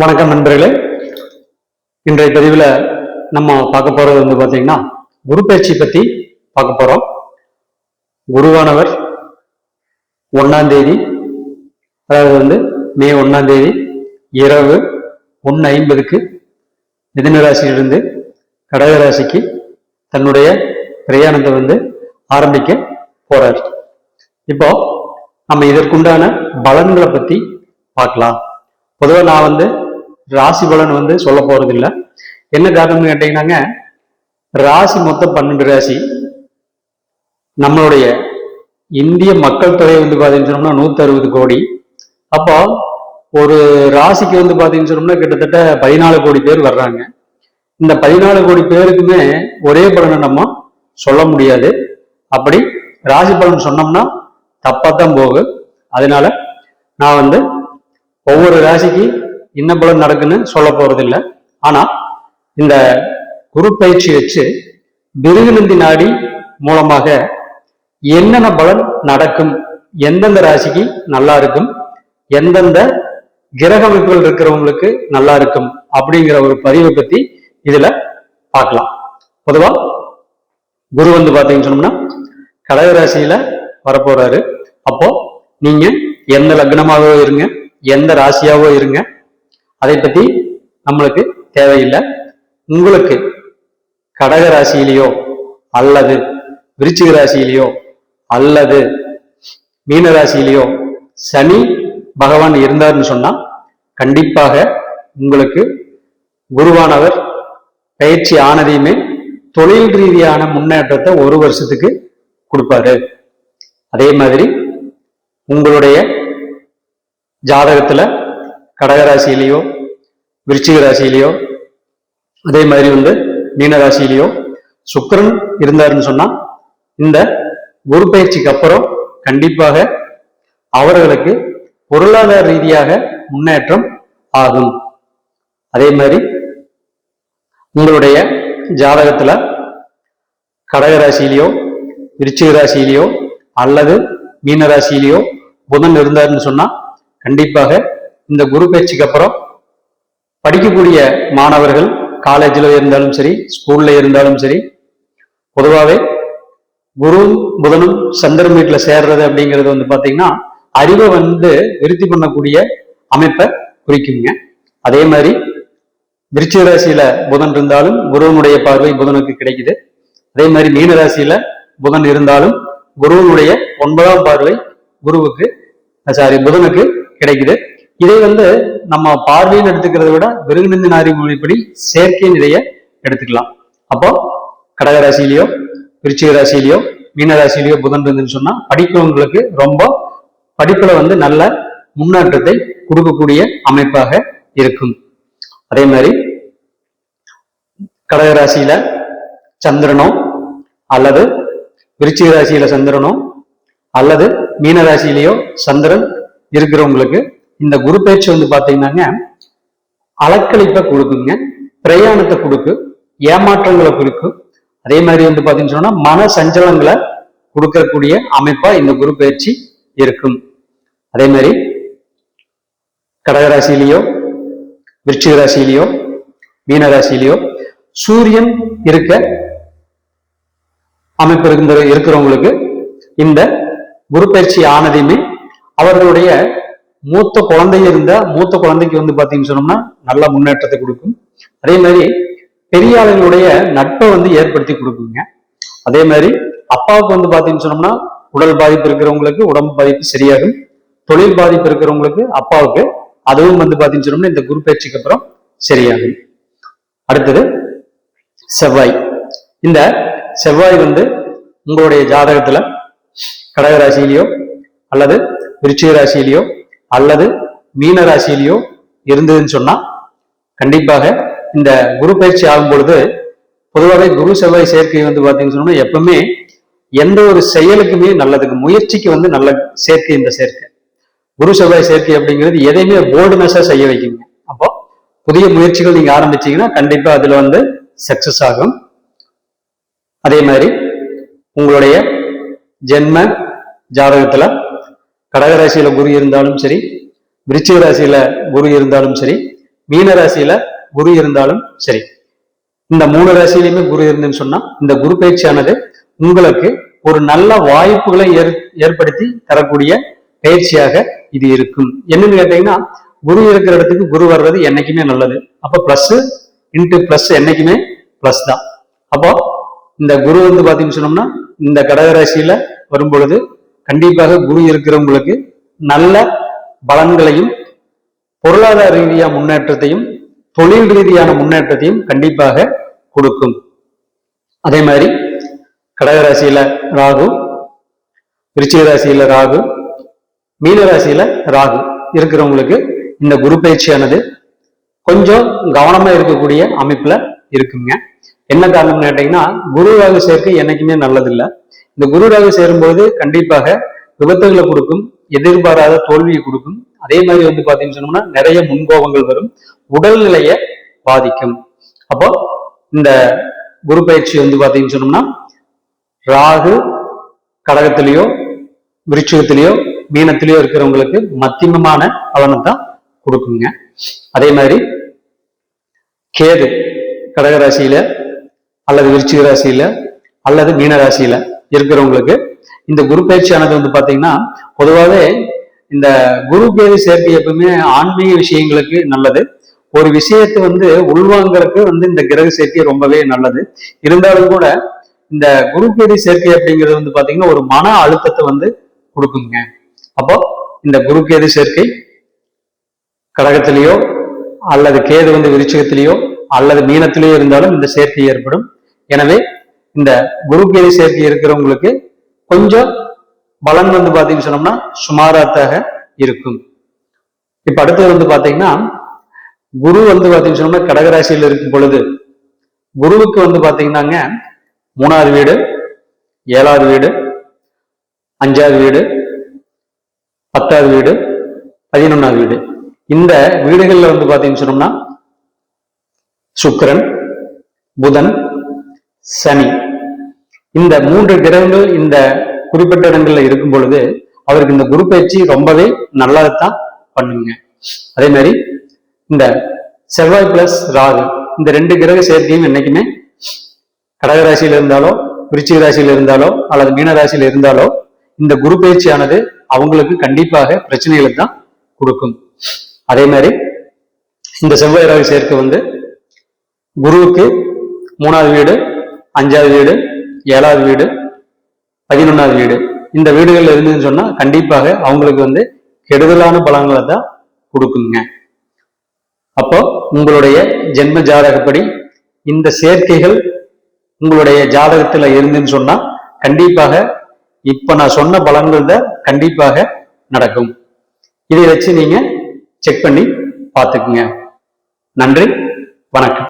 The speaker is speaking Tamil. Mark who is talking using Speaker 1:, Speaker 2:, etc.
Speaker 1: வணக்கம் நண்பர்களே. இன்றைய பதிவில் நம்ம பார்க்க போறது பார்த்தீங்கன்னா குரு பயிற்சி பத்தி பார்க்க போறோம். குருவானவர் 1ஆம் தேதி, அதாவது மே 1ஆம் தேதி இரவு 1:50 மிதுன ராசியிலிருந்து கடக ராசிக்கு தன்னுடைய பிரயாணத்தை ஆரம்பிக்க போறார். இப்போ நம்ம இதற்குண்டான பலன்களை பத்தி பார்க்கலாம். பொதுவாக நான் ராசி பலன் சொல்ல போறது இல்லை. என்ன காரணம்னு கேட்டீங்கன்னாங்க, ராசி மொத்தம் 12 ராசி. நம்மளுடைய இந்திய மக்கள் தொகை பாத்தீங்கன்னா 160 கோடி. அப்போ ஒரு ராசிக்கு பாத்தீங்கன்னு சொன்னோம்னா கிட்டத்தட்ட 14 கோடி பேர் வர்றாங்க. இந்த 14 கோடி பேருக்குமே ஒரே பலனை நம்ம சொல்ல முடியாது. அப்படி ராசி பலன் சொன்னோம்னா தப்பாத்தான் போகும். அதனால நான் ஒவ்வொரு ராசிக்கு என்ன பலன் நடக்குன்னு சொல்ல போறதில்லை. ஆனா இந்த குரு பயிற்சி வச்சு பிருகுநந்தி நாடி மூலமாக என்னென்ன பலன் நடக்கும், எந்தெந்த ராசிக்கு நல்லா இருக்கும், எந்தெந்த கிரக அமைப்புகள் இருக்கிறவங்களுக்கு நல்லா இருக்கும் அப்படிங்கிற ஒரு பதிவை பத்தி இதுல பார்க்கலாம். பொதுவா குரு பாத்தீங்கன்னு சொன்னோம்னா கடக ராசியில வரப்போறாரு. அப்போ நீங்க எந்த லக்னமாகவோ இருங்க, எந்த ராசியாவோ இருங்க, அதை பத்தி நம்மளுக்கு தேவையில்லை. உங்களுக்கு கடக ராசியிலேயோ அல்லது விருச்சிக ராசியிலேயோ அல்லது மீன ராசியிலேயோ சனி பகவான் இருந்தார்னு சொன்னா கண்டிப்பாக உங்களுக்கு குருவானவர் பயிற்சி ஆனதையுமே தொழில் ரீதியான முன்னேற்றத்தை ஒரு வருஷத்துக்கு கொடுப்பாரு. அதே மாதிரி உங்களுடைய ஜாதகத்துல கடகராசியிலேயோ விருச்சிக ராசியிலேயோ அதே மாதிரி மீன ராசியிலேயோ சுக்கிரன் இருந்தாருன்னு சொன்னா இந்த குரு பயிற்சிக்கு அப்புறம் கண்டிப்பாக அவர்களுக்கு பொருளாதார ரீதியாக முன்னேற்றம் ஆகும். அதே மாதிரி உங்களுடைய ஜாதகத்துல கடகராசியிலேயோ விருச்சிக ராசியிலேயோ அல்லது மீன ராசியிலேயோ புதன் இருந்தாருன்னு சொன்னா கண்டிப்பாக இந்த குரு பயிற்சிக்கு அப்புறம் படிக்கக்கூடிய மாணவர்கள் காலேஜில் இருந்தாலும் சரி, ஸ்கூல்ல இருந்தாலும் சரி, பொதுவாகவே குரு புதனும் சந்திரன் வீட்டுல சேர்றது அப்படிங்கிறது பாத்தீங்கன்னா அறிவை விருத்தி பண்ணக்கூடிய அமைப்பை குறிக்குங்க. அதே மாதிரி விருச்சிக ராசியில புதன் இருந்தாலும் குருவனுடைய பார்வை புதனுக்கு கிடைக்குது. அதே மாதிரி மீன ராசியில புதன் இருந்தாலும் குருவனுடைய 9ஆம் பார்வை புதனுக்கு கிடைக்குது. இதை நம்ம பார்வைன்னு எடுத்துக்கிறத விட பிருகுநந்தி நாடி மொழிப்படி சேர்க்கை நிறைய எடுத்துக்கலாம். அப்போ கடகராசியிலையோ விருச்சிக ராசியிலையோ மீன ராசியிலையோ புதன் இருந்துன்னு சொன்னா படிக்கிறவங்களுக்கு ரொம்ப படிப்புல நல்ல முன்னேற்றத்தை கொடுக்கக்கூடிய அமைப்பாக இருக்கும். அதே மாதிரி கடகராசியில சந்திரனோ அல்லது விருச்சிக ராசியில சந்திரனோ அல்லது மீன ராசியிலேயோ சந்திரன் இருக்கிறவங்களுக்கு இந்த குரு பயிற்சி பாத்தீங்கன்னாங்க அலக்களிப்பை கொடுக்குங்க, பிரயாணத்தை கொடுக்கு, ஏமாற்றங்களை கொடுக்கும். அதே மாதிரி பாத்தீங்கன்னு சொன்னா மன சஞ்சலங்களை கொடுக்கக்கூடிய அமைப்பா இந்த குரு பயிற்சி இருக்கும். அதே மாதிரி கடகராசியிலேயோ விருச்சிக ராசியிலேயோ மீன ராசியிலேயோ சூரியன் இருக்க அமைப்பு இருக்கிறவங்களுக்கு இந்த குரு பயிற்சி ஆனதையுமே அவர்களுடைய மூத்த குழந்தை இருந்தா மூத்த குழந்தைக்கு பாத்தீங்கன்னு சொன்னோம்னா நல்ல முன்னேற்றத்தை கொடுக்கும். அதே மாதிரி பெரிய ஆளுகளுடைய நட்பை ஏற்படுத்தி கொடுக்குங்க. அதே மாதிரி அப்பாவுக்கு பாத்தீங்கன்னு சொன்னோம்னா உடல் பாதிப்பு இருக்கிறவங்களுக்கு உடம்பு பாதிப்பு சரியாகும். தொழில் பாதிப்பு இருக்கிறவங்களுக்கு அப்பாவுக்கு அதுவும் பாத்தீங்கன்னு சொன்னோம்னா இந்த குரு பயிற்சிக்கு அப்புறம் சரியாகும். அடுத்தது செவ்வாய். இந்த செவ்வாய் உங்களுடைய ஜாதகத்துல கடகராசியிலையோ அல்லது விருச்சிக ராசியிலையோ அல்லது மீன ராசியிலையோ இருந்ததுன்னு சொன்னா கண்டிப்பாக இந்த குரு பயிற்சி ஆகும் பொழுது பொதுவாகவே குரு செவ்வாய் சேர்க்கை பாத்தீங்கன்னு சொன்னா எப்பவுமே எந்த ஒரு செயலுக்குமே நல்லதுக்கு முயற்சிக்கு நல்ல சேர்க்கை. இந்த சேர்க்கை குரு செவ்வாய் சேர்க்கை அப்படிங்கிறது எதையுமே போல்ட்னஸா செய்ய வைக்குங்க. அப்போ புதிய முயற்சிகள் நீங்க ஆரம்பிச்சீங்கன்னா கண்டிப்பா அதுல சக்சஸ் ஆகும். அதே மாதிரி உங்களுடைய ஜென்ம ஜாதகத்துல கடகராசியில குரு இருந்தாலும் சரி, விருச்சிக ராசியில குரு இருந்தாலும் சரி, மீன ராசியில குரு இருந்தாலும் சரி, இந்த 3 ராசியிலுமே குரு இருந்துன்னு சொன்னா இந்த குரு பயிற்சியானது உங்களுக்கு ஒரு நல்ல வாய்ப்புகளை ஏற்படுத்தி தரக்கூடிய பயிற்சியாக இது இருக்கும். என்னன்னு கேட்டீங்கன்னா, குரு இருக்கிற இடத்துக்கு குரு வர்றது என்னைக்குமே நல்லது. அப்ப பிளஸ் இன்டு பிளஸ் என்னைக்குமே பிளஸ் தான். அப்போ இந்த குரு வந்து பாத்தீங்கன்னு சொன்னோம்னா இந்த கடகராசியில வரும் பொழுது கண்டிப்பாக குரு இருக்கிறவங்களுக்கு நல்ல பலன்களையும் பொருளாதார ரீதியான முன்னேற்றத்தையும் தொழில் ரீதியான முன்னேற்றத்தையும் கண்டிப்பாக கொடுக்கும். அதே மாதிரி கடகராசியில ராகு, விருச்சிக ராசியில ராகு, மீன ராசியில ராகு இருக்கிறவங்களுக்கு இந்த குரு பயிற்சியானது கொஞ்சம் கவனமா இருக்கக்கூடிய அமைப்புல இருக்குங்க. என்ன காரணம்னு கேட்டீங்கன்னா, குரு ராகு சேர்க்கை என்னைக்குமே நல்லதில்லை. இந்த குரு ராகு சேரும்போது கண்டிப்பாக விபத்துகளை கொடுக்கும், எதிர்பாராத தோல்வியை கொடுக்கும். அதே மாதிரி வந்து பாத்தீங்கன்னு சொன்னோம்னா நிறைய முன்கோபங்கள் வரும், உடல்நிலையை பாதிக்கும். அப்போ இந்த குரு பயிற்சி வந்து பாத்தீங்கன்னு சொன்னோம்னா ராகு கடகத்திலேயோ விருச்சிகத்திலேயோ மீனத்திலேயோ இருக்கிறவங்களுக்கு மத்தியமமான பலனை தான் கொடுக்குங்க. அதே மாதிரி கேது கடகராசியில அல்லது விருச்சிக ராசியில அல்லது மீன ராசியில இருக்கிறவங்களுக்கு இந்த குரு பயிற்சியானது வந்து பாத்தீங்கன்னா பொதுவாகவே இந்த குரு கேது சேர்க்கை எப்பவுமே ஆன்மீக விஷயங்களுக்கு நல்லது. ஒரு விஷயத்தை வந்து உள்வாங்கறதுக்கு வந்து இந்த கிரக சேர்க்கை ரொம்பவே நல்லது. இருந்தாலும் கூட இந்த குரு கேது சேர்க்கை அப்படிங்கிறது வந்து பாத்தீங்கன்னா ஒரு மன அழுத்தத்தை வந்து கொடுக்குங்க. அப்போ இந்த குரு கேது சேர்க்கை கடகத்திலேயோ அல்லது கேது வந்து விருச்சிகத்திலேயோ அல்லது மீனத்திலேயோ இருந்தாலும் இந்த சேர்க்கை ஏற்படும். எனவே இந்த குரு கேது சேர்க்கை இருக்கிறவங்களுக்கு கொஞ்சம் பலன் வந்து பாத்தீங்கன்னு சொன்னோம்னா சுமாராத்தாக இருக்கும். இப்ப அடுத்தது வந்து பாத்தீங்கன்னா குரு வந்து பாத்தீங்கன்னு சொன்னோம்னா கடகராசியில் இருக்கும் பொழுது குருவுக்கு வந்து பாத்தீங்கன்னாங்க 3வது வீடு, 7வது வீடு, 5வது வீடு, 10வது வீடு, 11வது வீடு, இந்த வீடுகள்ல வந்து பாத்தீங்கன்னு சொன்னோம்னா சுக்கிரன், புதன், சனி, இந்த 3 கிரகங்கள் இந்த குறிப்பிட்ட இடங்கள்ல இருக்கும் பொழுது அவருக்கு இந்த குரு பயிற்சி ரொம்பவே நல்லதான் பண்ணுங்க. அதே மாதிரி இந்த செவ்வாய் பிளஸ் ராகு இந்த 2 கிரக சேர்க்கையும் என்னைக்குமே கடகராசியில இருந்தாலோ விருச்சிக ராசியில இருந்தாலோ அல்லது மீன ராசியில இருந்தாலோ இந்த குரு பயிற்சியானது அவங்களுக்கு கண்டிப்பாக பிரச்சனைகளை தான் கொடுக்கும். அதே மாதிரி இந்த செவ்வாய் ராகு சேர்க்கை வந்து குருவுக்கு 3வது வீடு, 5வது வீடு, 7வது வீடு, 11வது வீடு, இந்த வீடுகள்ல இருந்துன்னு சொன்னா கண்டிப்பாக அவங்களுக்கு வந்து கெடுதலான பலன்களை தான் கொடுக்குங்க. அப்போ உங்களுடைய ஜென்ம ஜாதகப்படி இந்த சேர்க்கைகள் உங்களுடைய ஜாதகத்துல இருந்துன்னு சொன்னா கண்டிப்பாக இப்ப நான் சொன்ன பலன்கள் தான் கண்டிப்பாக நடக்கும். இதை வச்சு நீங்க செக் பண்ணி பார்த்துக்குங்க. நன்றி, வணக்கம்.